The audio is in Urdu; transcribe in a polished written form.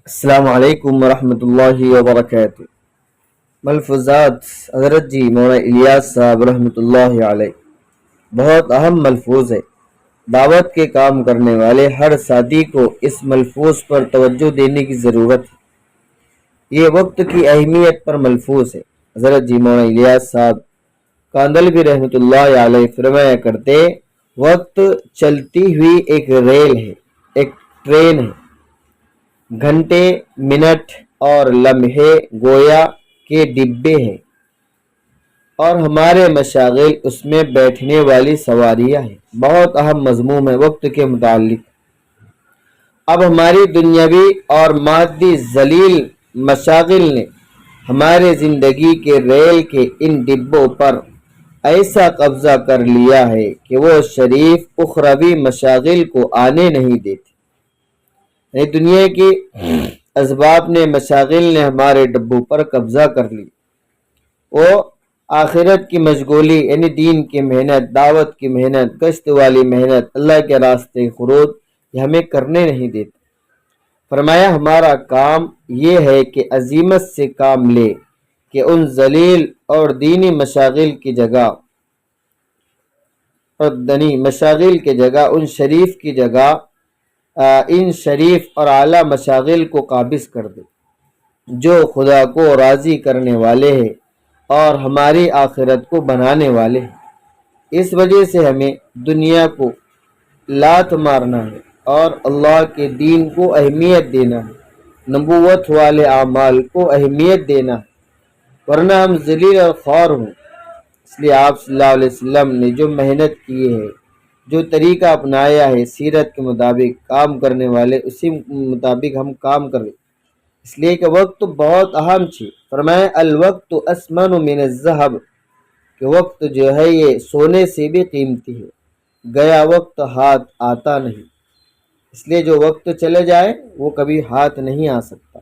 السلام علیکم ورحمۃ اللہ وبرکاتہ۔ ملفوظات حضرت جی مولانا الیاس صاحب رحمۃ اللہ علیہ، بہت اہم ملفوظ ہے۔ دعوت کے کام کرنے والے ہر ساتھی کو اس ملفوظ پر توجہ دینے کی ضرورت ہے۔ یہ وقت کی اہمیت پر ملفوظ ہے۔ حضرت جی مولانا الیاس صاحب کاندلوی رحمۃ اللہ علیہ فرمایا کرتے، وقت چلتی ہوئی ایک ریل ہے، ایک ٹرین ہے۔ گھنٹے، منٹ اور لمحے گویا کے ڈبے ہیں، اور ہمارے مشاغل اس میں بیٹھنے والی سواریاں ہیں۔ بہت اہم مضمون ہے وقت کے متعلق۔ اب ہماری دنیاوی اور مادی ذلیل مشاغل نے ہمارے زندگی کے ریل کے ان ڈبوں پر ایسا قبضہ کر لیا ہے کہ وہ شریف اخروی مشاغل کو آنے نہیں دیتے۔ دنیا کی اسباب نے، مشاغل نے ہمارے ڈبوں پر قبضہ کر لی۔ وہ آخرت کی مشغولی یعنی دین کی محنت، دعوت کی محنت، گشت والی محنت، اللہ کے راستے خروج، یہ ہمیں کرنے نہیں دیتے۔ فرمایا ہمارا کام یہ ہے کہ عزیمت سے کام لے کہ ان ذلیل اور دینی مشاغل کی جگہ ان شریف کی جگہ ان شریف اور اعلیٰ مشاغل کو قابض کر دے جو خدا کو راضی کرنے والے ہیں اور ہماری آخرت کو بنانے والے ہیں۔ اس وجہ سے ہمیں دنیا کو لات مارنا ہے اور اللہ کے دین کو اہمیت دینا ہے، نبوت والے اعمال کو اہمیت دینا ہے، ورنہ ہم ذلیل اور خوار ہوں۔ اس لیے آپ صلی اللہ علیہ وسلم نے جو محنت کی ہے، جو طریقہ اپنایا ہے، سیرت کے مطابق کام کرنے والے اسی مطابق ہم کام کریں، اس لیے کہ وقت بہت اہم چیز۔ فرمائے الوقت اسمن من الذهب، کہ وقت جو ہے یہ سونے سے بھی قیمتی ہے، گیا وقت ہاتھ آتا نہیں، اس لیے جو وقت چلے جائے وہ کبھی ہاتھ نہیں آ سکتا۔